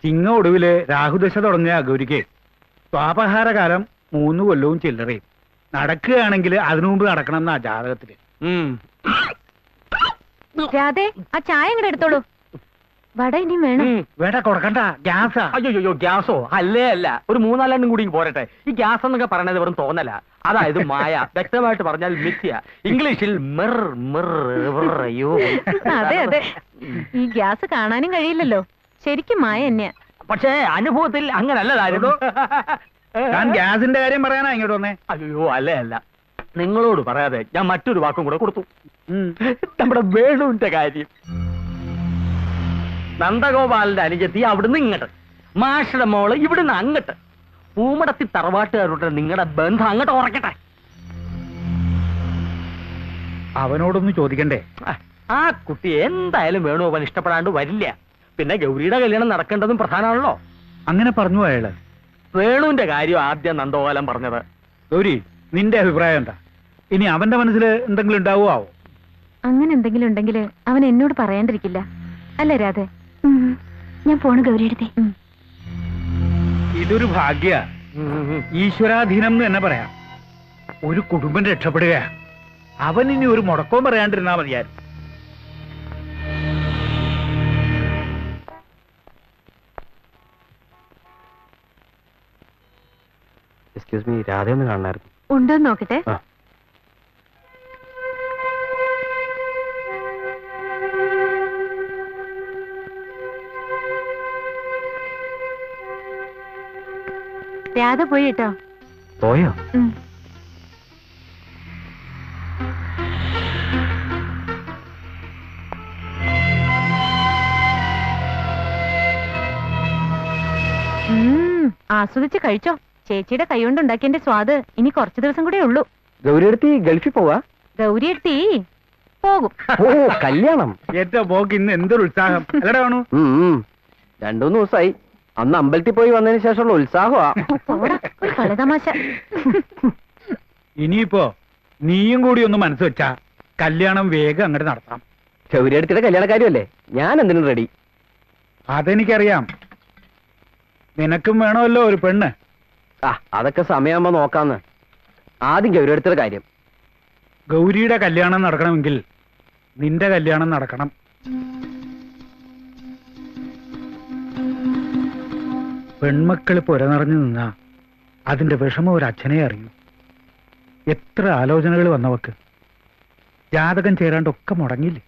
ചിങ്ങ ഒടുവില് രാഹുദശ തുടങ്ങിയ ഗൗരിക്ക് സ്വാപഹാരകാലം 3 കൊല്ലവും ചില്ലറയും. നടക്കുകയാണെങ്കിൽ അതിനു മുമ്പ് നടക്കണം എന്നാ ജാതകത്തില്. രാധേ, ആ ചായ ഇങ്ങോട്ട് എടുത്തോളൂ. വട ഇനി വേണം. വേണ്ട, കൊടുക്കണ്ട. ഗ്യാസാ. അയ്യോ, ഗ്യാസോ? അല്ലേ അല്ല, ഒരു 3-4 കൂടി പോരട്ടെ. ഈ ഗ്യാസ് എന്നൊക്കെ പറയണത് വെറും തോന്നല. അതായത് മായ. വ്യക്തമായിട്ട് പറഞ്ഞാൽ മിഥ്യ. ഇംഗ്ലീഷിൽ അയ്യോ. അതെ അതെ, ഈ ഗ്യാസ് കാണാനും കഴിയില്ലല്ലോ. ശരിക്കും മായ തന്നെയാ. പക്ഷേ അനുഭവത്തിൽ അങ്ങനല്ലതായിരുന്നു. ഞാൻ ഗ്യാസിന്റെ കാര്യം പറയാനാ ഇങ്ങോട്ട് വന്നേ. അയ്യോ, അല്ലേ അല്ല, നിങ്ങളോട് പറയാതെ ഞാൻ മറ്റൊരു വാക്കും കൂടെ കൊടുത്തു. നമ്മുടെ വേണുവിന്റെ കാര്യം. നന്ദഗോപാലിന്റെ അനുജത്തി അവിടുന്ന് ഇങ്ങോട്ട്, മാഷയുടെ മോള് ഇവിടുന്ന് അങ്ങോട്ട്, പൂമടത്തി തറവാട്ടുകാരുടെ നിങ്ങളുടെ ബന്ധം അങ്ങോട്ട് ഉറക്കട്ടെ. അവനോടൊന്ന് ചോദിക്കണ്ടേ? ആ കുട്ടി എന്തായാലും വേണുഗോപാൽ ഇഷ്ടപ്പെടാണ്ട് വരില്ല. പിന്നെ ഗൗരിയുടെ കല്യാണം നടക്കേണ്ടതും പ്രധാനമാണല്ലോ. അങ്ങനെ പറഞ്ഞു അയാള്. വേണുവിന്റെ കാര്യം ആദ്യം നന്ദഗോപാലൻ പറഞ്ഞത്. ഗൗരി, നിന്റെ അഭിപ്രായം എന്താ? ഇനി അവന്റെ മനസ്സിൽ എന്തെങ്കിലും ഉണ്ടാവോ? അങ്ങനെ എന്തെങ്കിലും ഉണ്ടെങ്കിൽ അവൻ എന്നോട് പറയാണ്ടിരിക്കില്ല, അല്ലേ രാധേ? ഞാൻ പോണു ഗൗരിയെടുത്തേ. ഇതൊരു ഭാഗ്യ, ഈശ്വരാധീനം എന്ന് തന്നെ പറയാം. ഒരു കുടുംബം രക്ഷപ്പെടുക. അവൻ ഇനി ഒരു മുടക്കവും പറയാണ്ടിരുന്നാ മതിയായിരുന്നു. എക്സ്ക്യൂസ് മീ, രാധയൊന്ന് കാണാനായിരുന്നു. ഉണ്ടോന്ന് നോക്കട്ടെ. രാധ പോയി കേട്ടോ. പോയോ? ആസ്വദിച്ച് കഴിച്ചോ. ചേച്ചിയുടെ കൈകൊണ്ട് ഉണ്ടാക്കിയതിന്റെ സ്വാദ് ഇനി കുറച്ചു ദിവസം കൂടെ ഉള്ളൂ. ഗൗരിയെടുത്തി ഗൾഫിൽ പോവാ? ഗൗരിയെടുത്തി പോകും. ഓ, കല്യാണം. ഏറ്റവും പോക്ക് ഇന്ന് എന്തൊരു ഉത്സാഹം അല്ലടാ വേണു. 2-3 ദിവസമായി. അന്ന് അമ്പലത്തിൽ പോയി വന്നതിന് ശേഷമുള്ള ഉത്സാഹമാ. കളതമാശ. ഇനിയിപ്പോ നീയും കൂടി ഒന്ന് മനസ്സ് വെച്ചാ കല്യാണം വേഗം അങ്ങോട്ട് നടത്താം. ഗൗരിയെടുത്തിയുടെ കല്യാണക്കാരിയല്ലേ, ഞാൻ എന്തിനും റെഡി. അതെനിക്കറിയാം. നിനക്കും വേണമല്ലോ ഒരു പെണ്ണ്. അതൊക്കെ സമയമാകുമ്പോ നോക്കാന്ന്. ആദ്യം ഗൗരിയെടുത്തിയുടെ കാര്യം. ഗൗരിയുടെ കല്യാണം നടക്കണമെങ്കിൽ നിന്റെ കല്യാണം നടക്കണം. പെൺമക്കള് പുരനിറഞ്ഞു നിന്നാ അതിന്റെ വിഷമം ഒരു അച്ഛനെ അറിയൂ. എത്ര ആലോചനകൾ വന്നവക്ക്. ജാതകം ചേരാണ്ടൊക്കെ മുടങ്ങിയില്ലേ.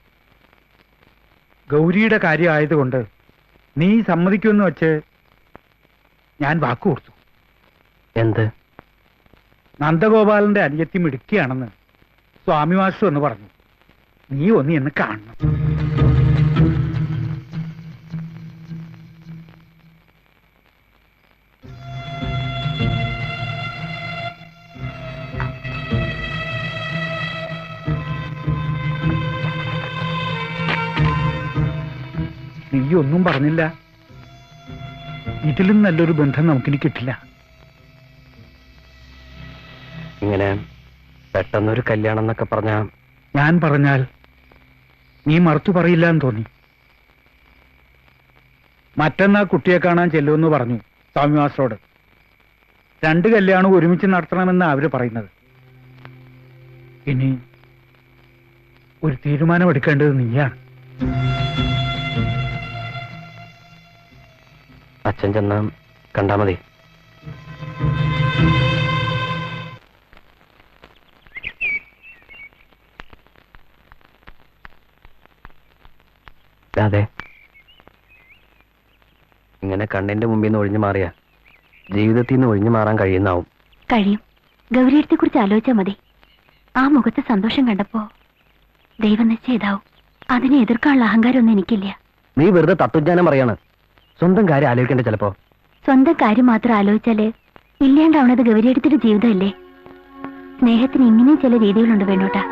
ഗൗരിയുടെ കാര്യം ആയതുകൊണ്ട് നീ സമ്മതിക്കുമെന്ന് വെച്ച് ഞാൻ വാക്കു കൊടുത്തു. എന്ത്? നന്ദഗോപാലന്റെ അനുജത്തി മിടുക്കിയാണെന്ന് സ്വാമി മാസ്റ്റർ എന്ന് പറഞ്ഞു. നീ ഒന്ന് എന്നെ കാണണം. നീ ഒന്നും പറഞ്ഞില്ല. ഇതിലും നല്ലൊരു ബന്ധം നമുക്കിനി കിട്ടില്ല. ഇങ്ങനെ പെട്ടെന്നൊരു കല്യാണം എന്നൊക്കെ പറഞ്ഞാ ഞാൻ പറഞ്ഞാൽ നീ മറുത്തു പറയില്ല എന്ന് തോന്നി. മറ്റന്നാ കുട്ടിയെ കാണാൻ ചെല്ലുമെന്ന് പറഞ്ഞു സ്വാമി മാസ്റ്ററോട്. 2 കല്യാണം ഒരുമിച്ച് നടത്തണമെന്ന് അവര് പറയുന്നത്. ഇനി ഒരു തീരുമാനമെടുക്കേണ്ടത് നീയാണ്. അച്ഛൻ ചെന്ന് കണ്ടാ മതി. അതെ, ഇങ്ങനെ കണ്ണിന്റെ മുമ്പിൽ നിന്ന് ഒഴിഞ്ഞു മാറിയ ജീവിതത്തിൽ നിന്ന് ഒഴിഞ്ഞു മാറാൻ കഴിയും. ഗൗരിയത്തെ കുറിച്ച് ആലോചിച്ചാൽ മതി. ആ മുഖത്ത് സന്തോഷം കണ്ടപ്പോ ദൈവം നിശ്ചയിതാവും. അതിനെ എതിർക്കാനുള്ള അഹങ്കാരമൊന്നും എനിക്കില്ല. നീ വെറുതെ തത്വജ്ഞാനം പറയാണ്. സ്വന്തം കാര്യം ആലോചിക്കേണ്ട. ചിലപ്പോ സ്വന്തം കാര്യം മാത്രം ആലോചിച്ചാല് ഇല്ലാണ്ടാവണത് ഗൗരിയത്തിന്റെ ജീവിതമല്ലേ. സ്നേഹത്തിന് ഇങ്ങനെയും ചില രീതികളുണ്ട് വേണോട്ടാ,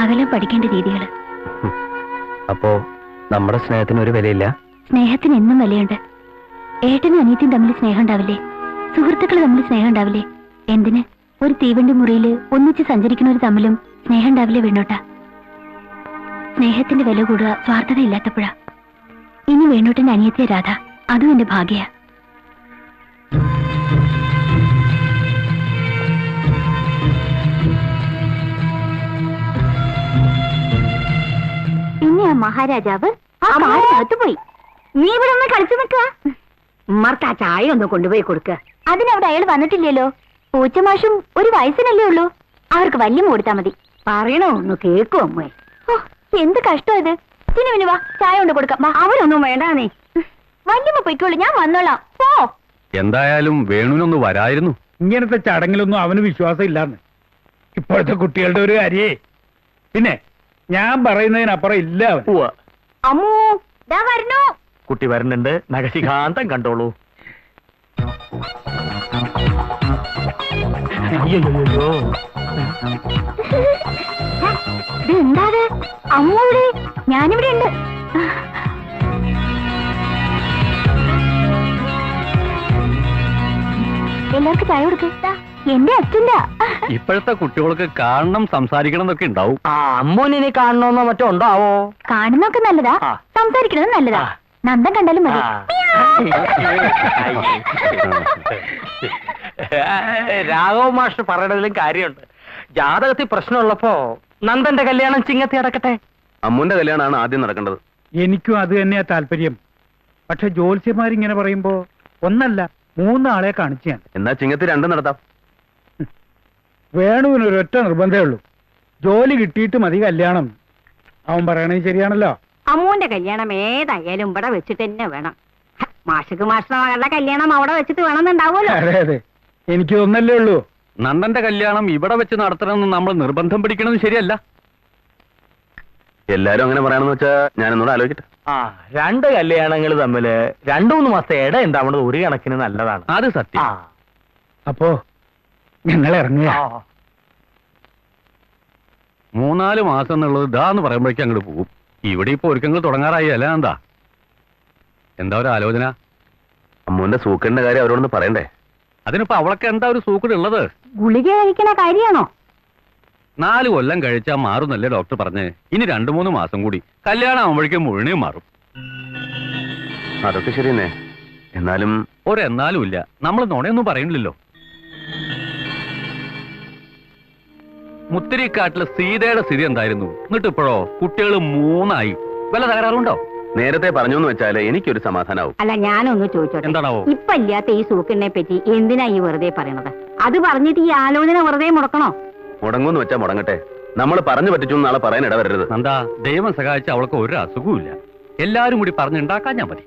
അകലം പഠിക്കേണ്ട രീതികൾ. അപ്പോ നമ്മുടെ സ്നേഹത്തിന് ഒരു വിലയില്ല? സ്നേഹത്തിന് എന്നും വിലയുണ്ട്. ഏട്ടനും അനിയത്തിയും തമ്മിൽ സ്നേഹം ഉണ്ടാവില്ലേ? സുഹൃത്തുക്കൾ തമ്മിൽ സ്നേഹം ഉണ്ടാവില്ലേ? എന്തിന് ഒരു തീവണ്ടി മുറിയില് ഒന്നിച്ച് സഞ്ചരിക്കുന്നവർ തമ്മിലും സ്നേഹം ഉണ്ടാവില്ലേ വേണോട്ടാ? സ്നേഹത്തിന്റെ വില കൂടുക സ്വാർത്ഥത ഇല്ലാത്തപ്പോഴാ. ഇനി വേണോട്ടന്റെ അനിയത്തിയ രാധ അതും എന്റെ ഭാഗ്യ. പിന്നെ ആ മഹാരാജാവ് ആ കാടിനകത്ത് പോയി. നീ ഇവിടെ ഒന്ന് കളിച്ചു നിൽക്കുക. ഉമ്മർക്ക് ആ ചായ ഒന്ന് കൊണ്ടുപോയി കൊടുക്ക. അതിനവിടെ അയാൾ വന്നിട്ടില്ലല്ലോ. പൂച്ചമാഷും ഒരു വയസ്സിനല്ലേ ഉള്ളൂ. അവർക്ക് വല്യം കൊടുത്താ മതി. പറയണോ ഒന്ന് കേക്കും അമ്മേ. ഓ, എന്ത് കഷ്ടം ഇത്. ചിനുവിന് വാ, ചായ കൊണ്ട് കൊടുക്കാം. അവരൊന്നും വേണ്ടാന്നേ. വല്യമ്മ പൊയ്ക്കോളൂ, ഞാൻ വന്നോളാം. പോ. എന്തായാലും വേണുവിനൊന്ന് വരായിരുന്നു. ഇങ്ങനത്തെ ചടങ്ങിലൊന്നും അവന് വിശ്വാസം ഇല്ലാന്ന് ഇപ്പോഴത്തെ കുട്ടികളുടെ ഒരു കാര്യേ. പിന്നെ ഞാൻ പറയുന്നതിനപ്പുറം ഇല്ല അവൻ. ഉവ്വ. അമ്മൂ, ദാ വരണു. കുട്ടി വരുന്നുണ്ട്, നഖശിഖാന്തം കണ്ടോളൂ. അയ്യോ, ഇത് എന്താത്? അമ്മ ഇവിടെ, ഞാനിവിടെ ഉണ്ട്. എല്ലാവർക്കും ചായ കൊടുക്ക. എന്റെ അച്ഛൻ്റെ. ഇപ്പോഴത്തെ കുട്ടികൾക്ക് കാണണം, സംസാരിക്കണം എന്നൊക്കെ ഉണ്ടാവും. ആ അമ്മൂനിനെ കാണണമെന്നോ മറ്റോ ഉണ്ടാവോ? കാണുന്നൊക്കെ നല്ലതാ, ആ. സംസാരിക്കണത് നല്ലതാ. ആ. നന്ദൻ കണ്ടാലും മതി. രാഘവ മാഷ് പറയണതിലും കാര്യമുണ്ട്. ജാതകത്തിൽ പ്രശ്നമുള്ളപ്പോ നന്ദന്റെ കല്യാണം ചിങ്ങത്തി അടക്കട്ടെ. അമ്മുന്റെ കല്യാണമാണ് ആദ്യം നടക്കേണ്ടത്. എനിക്കും അത് തന്നെയാ താല്പര്യം. പക്ഷെ ജ്യോത്സ്യന്മാരിങ്ങനെ പറയുമ്പോ ഒന്നല്ല 3 ആളെ കാണിച്ചു ഞാൻ. എന്നാ ചിങ്ങത്തി രണ്ടും നടത്താം. വേണുവിന് ഒരൊറ്റ നിർബന്ധമേ ഉള്ളൂ, ജോലി കിട്ടിയിട്ട് മതി കല്യാണം. അവൻ പറയണത് ശരിയാണല്ലോ. അമ്മൂന്റെ കല്യാണം ഏതായാലും ഇവിടെ വെച്ചിട്ട് തന്നെ വേണം. മാഷക്ക് മാഷിന്റെ മകളുടെ കല്യാണം അവിടെ വെച്ചിട്ട് വേണമെന്നുണ്ടാവുമല്ലോ. അതെ അതെ, എനിക്ക് ഒന്നല്ലേ ഉള്ളൂ. നന്ദന്റെ കല്യാണം ഇവിടെ വെച്ച് നടത്തണമെന്ന് നമ്മൾ നിർബന്ധം പിടിക്കണത് ശരിയല്ല. എല്ലാരും അങ്ങനെ പറയാണെന്ന് വെച്ചാ ഞാനൊന്നുകൂടെ ആലോചിക്കട്ടെ. ആ 2 കല്യാണങ്ങൾ തമ്മില് 2-3 മാസത്തെ ഇട ഉണ്ടാവുന്നത് ഒരു കണക്കിന് നല്ലതാണ്. അത് സത്യം. അപ്പോ ഞങ്ങൾ ഇറങ്ങുക. 3-4 മാസം എന്നുള്ളത് ഇതാന്ന് പറയുമ്പോഴേക്കും അങ്ങോട്ട് പോകും. ഇവിടെ ഇപ്പൊ ഒരുക്കങ്ങൾ തുടങ്ങാറായി അല്ല? എന്താ ഒരു ആലോചന? അമ്മൂന്റെ സൂക്കറിന്റെ കാര്യം അവരോടൊന്ന് പറയണ്ടേ? അതിനിപ്പോ അവളൊക്കെ എന്താ ഒരു സൂക്കട് ഉള്ളത്? ഗുളിക കഴിക്കണ കാര്യമാണോ? 4 കൊല്ലം കഴിച്ചാൽ മാറുന്നല്ലേ ഡോക്ടർ പറഞ്ഞ്. ഇനി 2-3 മാസം കൂടി കല്യാണം ആവുമ്പോഴേക്കും മുഴുവനും മാറും. അതൊക്കെ ശരി തന്നെ. എന്നാലും ഒരെന്നാലും ഇല്ല. നമ്മൾ നുണയൊന്നും പറയണില്ലല്ലോ. മുത്തിരിക്കാട്ടില് സീതയുടെ സ്ഥിതി എന്തായിരുന്നു? എന്നിട്ട് ഇപ്പോഴോ കുട്ടികൾ 3 വല്ല തകരാറുണ്ടോ? നേരത്തെ പറഞ്ഞു എന്ന് വെച്ചാല് എനിക്കൊരു സമാധാനാവും. അല്ല, ഞാനൊന്ന് ചോദിച്ചോട്ടെ. എന്താണാവോ? ഇപ്പൊ ഇല്ലാത്ത ഈ സൂക്കിനെ പറ്റി എന്തിനാ ഈ വെറുതെ പറയണത്? അത് പറഞ്ഞിട്ട് ഈ ആലോചന വെറുതെ മുടക്കണോ? മുടങ്ങൂന്ന് വെച്ചാ മുടങ്ങട്ടെ. നമ്മൾ പറഞ്ഞു പറ്റിച്ചു നാളെ പറയാൻ ഇടവരരുത്. എന്താ ദൈവം സഹായിച്ച അവൾക്ക് ഒരു അസുഖവും ഇല്ല. എല്ലാരും കൂടി പറഞ്ഞുണ്ടാക്കാൻ ഞാൻ മതി.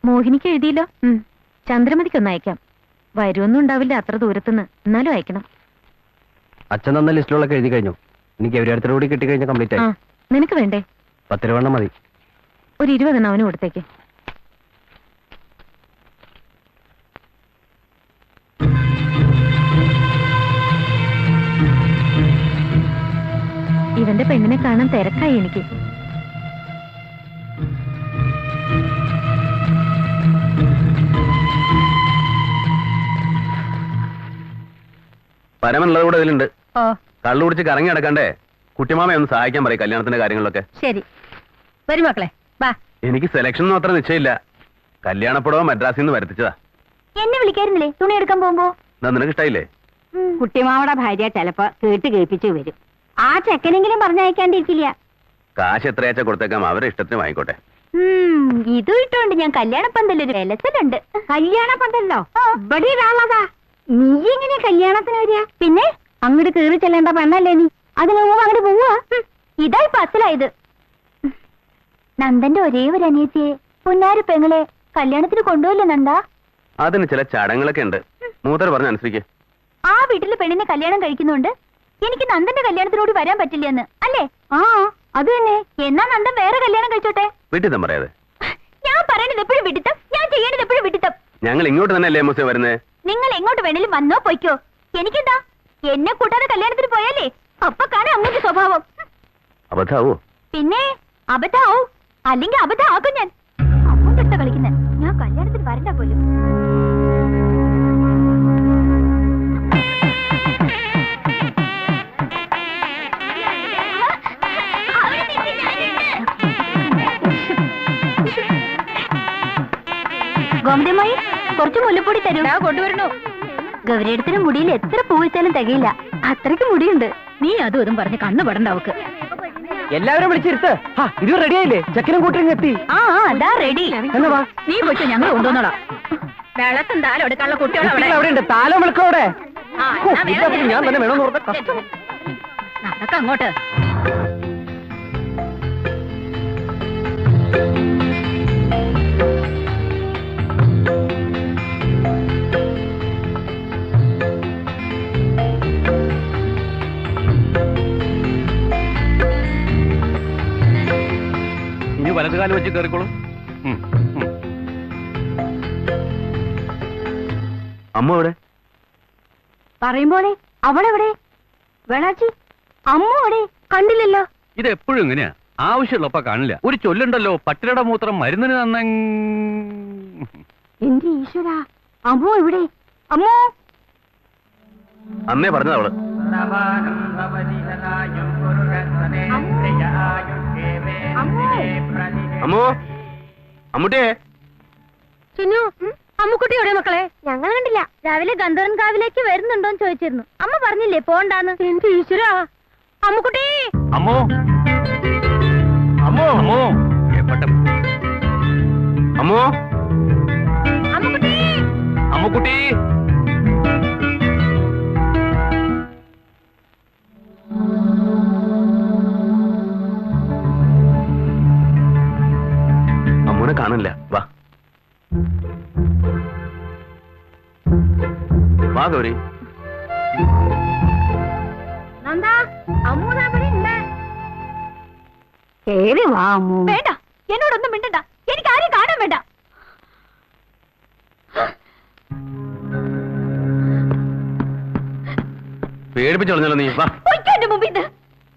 മോഹിനിക്ക് എഴുതിയില്ലോ. ചന്ദ്രമതിക്കൊന്ന് അയക്കാം. വരുമൊന്നും ഉണ്ടാവില്ല അത്ര ദൂരത്തുനിന്ന്, എന്നാലും അയക്കണം. അച്ഛൻ തന്ന ലിസ്റ്റിലൊക്കെ എഴുതി കഴിഞ്ഞു. എനിക്ക് എവിടെ കൂടി കിട്ടിക്കഴിഞ്ഞാൽ കംപ്ലീറ്റ് ആ, ആയി. നിനക്ക് വേണ്ടേ? 10 രൂപ മതി. ഒരു 20 അവന് കൊടുത്തേക്ക്. ഇവന്റെ പെണ്ണിനെ കാണാൻ തിരക്കായി എനിക്ക്. പരമനുള്ളത് കൂടെ ഇതിലുണ്ട്. കള്ളു കുടിച്ച് കറങ്ങി നടക്കണ്ടേ? കുട്ടിമാമയെ ഒന്ന് സഹായിക്കാൻ പറയും കല്യാണത്തിന്റെ കാര്യങ്ങളിലൊക്കെ. ശരി, വരും മക്കളെ, വാ. എനിക്ക് സെലക്ഷൻ ഒന്നും അത്ര നിശ്ചയമില്ല. കല്യാണപ്പടവോ മദ്രാസിൽ നിന്ന് വരുത്തിച്ചതാ. എന്നെ വിളിക്കായിരുന്നില്ലേ തുണി എടുക്കാൻ പോകുമ്പോ? എന്നാ നിനക്ക് ഇഷ്ടായില്ലേ? കുട്ടിമാവയുടെ ഭാര്യ ചിലപ്പോ കേൾപ്പിച്ചു വരും. ആ ചെക്കനെങ്കിലും പറഞ്ഞയക്കാണ്ടിരിക്കില്ല. കാശ് എത്രയാച്ചാ കൊടുത്തേക്കാം, അവരെ ഇഷ്ടത്തിന് വാങ്ങിക്കോട്ടെ. ഇതും ഇട്ടോണ്ട് ഞാൻ കല്യാണപ്പന്തലൊരു വിലസലുണ്ട്. കല്യാണപ്പന്തല്ലോ? ഇവിടെ ഒരാളതാ. നീ എങ്ങനെ കല്യാണത്തിന് വരിക? പിന്നെ അങ്ങോട്ട് കീറി ചെല്ലേണ്ട പെണ്ണല്ലേ നീ? അതിനു മുമ്പ് അങ്ങോട്ട് പോവാ. ഇതാ ഇപ്പൊ അസലായത്. നന്ദന്റെ ഒരേ ഒരു അനിയത്തിയെ പുന്നാരി പെങ്ങളെ കല്യാണത്തിന് കൊണ്ടുപോയില്ലേ നന്ദ? അതിന് ചില ചടങ്ങുകളൊക്കെ ഉണ്ട്. മൂത്തർ പറഞ്ഞ അനുസരിക്ക്. ആ വീട്ടിലെ പെണ്ണിനെ കല്യാണം കഴിക്കുന്നുണ്ട്. എനിക്ക് നന്ദന്റെ കല്യാണത്തിനോട് വരാൻ പറ്റില്ലെന്ന് അല്ലേ? ആ, അത് തന്നെ. എന്നാ നന്ദൻ വേറെ കല്യാണം കഴിച്ചോട്ടെ. വീട്ടിൽ പറയാതെ. ഞാൻ പറയണത് എപ്പോഴും വിട്ടിത്തം, ഞാൻ ചെയ്യേണ്ടത് എപ്പോഴും വിട്ടിത്തം. ഞങ്ങൾ ഇങ്ങോട്ട് തന്നെ അല്ലേ മുസേ വരുന്നേ? നിങ്ങൾ എങ്ങോട്ട് വേണേലും വന്നോ പൊയ്ക്കോ, എനിക്കെന്താ? എന്നെ കൂട്ടാതെ കല്യാണത്തിന് പോയാലേ അപ്പൊ കാണാൻ അങ്ങോട്ട് സ്വഭാവം. അബദ്ധാവോ? പിന്നെ അബദ്ധാവും, അല്ലെങ്കിൽ അബദ്ധാക്കും ഞാൻ. അങ്ങോട്ട് കളിക്കുന്ന ഞാൻ കല്യാണത്തിന് വരണ്ട പോലും. കൂടി തരൂ. കൊണ്ടുവരണോ? ഗൗരിയടത്തിന് മുടിയിൽ എത്ര പൂ വെച്ചാലും തികയില്ല, അത്രയ്ക്ക് മുടിയുണ്ട്. നീ അതും ഇതും പറഞ്ഞ് കണ്ണു പെടണ്ടാവക്ക്. എല്ലാവരും വിളിച്ചിരുത്ത്. ഇത് റെഡി ആയില്ലേ? ചെക്കനും കൂട്ടരും എത്തി. ആ അതാ റെഡി. എന്നവാ നീ പോയിട്ട് ഞങ്ങൾ കൊണ്ടുവന്നോളാം. വെള്ളത്തും താലം എടുക്കാനുള്ള കുട്ടികളെ അവിടെ ഉണ്ട്. താലം വിളിക്കോടെ. ആ, എന്നാ വേഗം ഞാൻ തന്നെ വേണമെന്ന് ഓർത്ത കഷ്ടം. നടക്ക അങ്ങോട്ട്. ഇനി വലതുകാലം വെച്ച് കയറിക്കോളൂ. അമ്മ എവിടെ? പറയുമ്പോളെ അവളെവിടെ? വേളാച്ചി അമ്മ എവിടെ? കണ്ടില്ലല്ലോ. ഇത് എപ്പോഴും ഇങ്ങനെയാ, ആവശ്യമുള്ളപ്പോ കാണില്ല. ഒരു ചൊല്ലുണ്ടല്ലോ, പട്ടിയുടെ മൂത്രം മരുന്നിന് തന്ന. എന്റെ ഈശ്വര, അമ്മോ എവിടെ? അമ്മോ അന്നേ പറഞ്ഞത് അവള്. അമ്മോ, അമ്മൂട്ടിയെ. ചിന്നു, അമ്മുക്കുട്ടി എവിടെ മക്കളെ? ഞങ്ങൾ കണ്ടില്ല. രാവിലെ ഗന്ധർവൻ കാവിലേക്ക് വരുന്നുണ്ടോന്ന് ചോദിച്ചിരുന്നു. അമ്മ പറഞ്ഞില്ലേ പോണ്ടാന്ന്. എന്റെ ഈശ്വര, അമ്മുക്കുട്ടി. അമ്മോ അമ്മോ അമ്മോ എപ്പട്ട അമ്മോ, അമ്മുക്കുട്ടി. അമ്മുക്കുട്ടി. അമ്മൂനെ കാണില്ല. വാ വാ ഗൗരി. നന്ദാ, അമ്മൂടെ അവിടെ ഉണ്ട്. കേറി വാ അമ്മൂ. വേണ്ട, എന്നോടൊന്നും മിണ്ടണ്ട. എനിക്ക് ആരും കാണാൻ വേണ്ട. പേടിപ്പിച്ചോളഞ്ഞല്ലോ നീ. വാ. എന്റെ മുമ്പിൽ നിന്ന്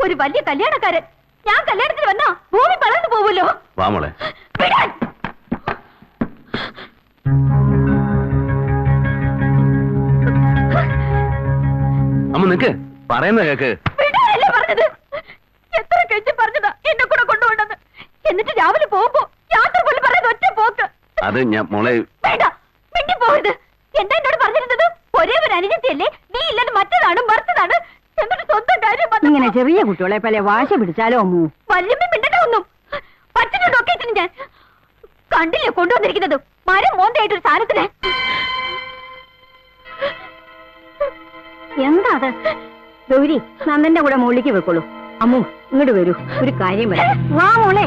ഒരു വലിയ കല്യാണക്കാരൻ. ഞാൻ കല്യാണത്തിന് വന്നാ ഭൂമി പളർന്നു പോവുമല്ലോ. വാ മോളെ. വിടാൻ. അമ്മ നിക്ക്, പറയുന്ന കേക്ക്. വിടാനല്ലേ പറഞ്ഞത്? എത്ര കെഞ്ചി പറഞ്ഞതാ എന്നെ കൂടെ കൊണ്ടുപോകണ്ടെന്ന്. എന്നിട്ട് രാവിലെ പോകുമ്പോ യാത്ര പോലും പറയുന്ന ഒറ്റ പോക്ക്. അത് ഞാൻ മോളെ. വേണ്ട, മിണ്ടി പോകരുത്. എന്താ എന്നോട് പറഞ്ഞിരുന്നത്? ഒരേ ഒരു അനുജത്തിയല്ലേ, നീ ഇല്ലെന്ന് മറ്റതാണ് മറുത്തതാണ്. എന്നിട്ട് സ്വന്തം കാര്യം ഇങ്ങനെ ചെറിയ കുട്ടികളെ പോലെ വാശ പിടിച്ചാലോ അമ്മൂ? വല്യമ്മ മിണ്ടണ്ട ഒന്നും. പറ്റിനോടൊക്കെ ഞാൻ കണ്ടില്ലേ കൊണ്ടുവന്നിരിക്കുന്നത് മരം മോന്തയായിട്ടൊരു സാധനത്തിന്. എന്താ അത്? ഗൗരി, നന്ദന്റെ കൂടെ മുകളിലേക്ക് വെക്കോളൂ. അമ്മു ഇങ്ങോട്ട് വരൂ, ഒരു കാര്യം വരാം. വാ മോളെ.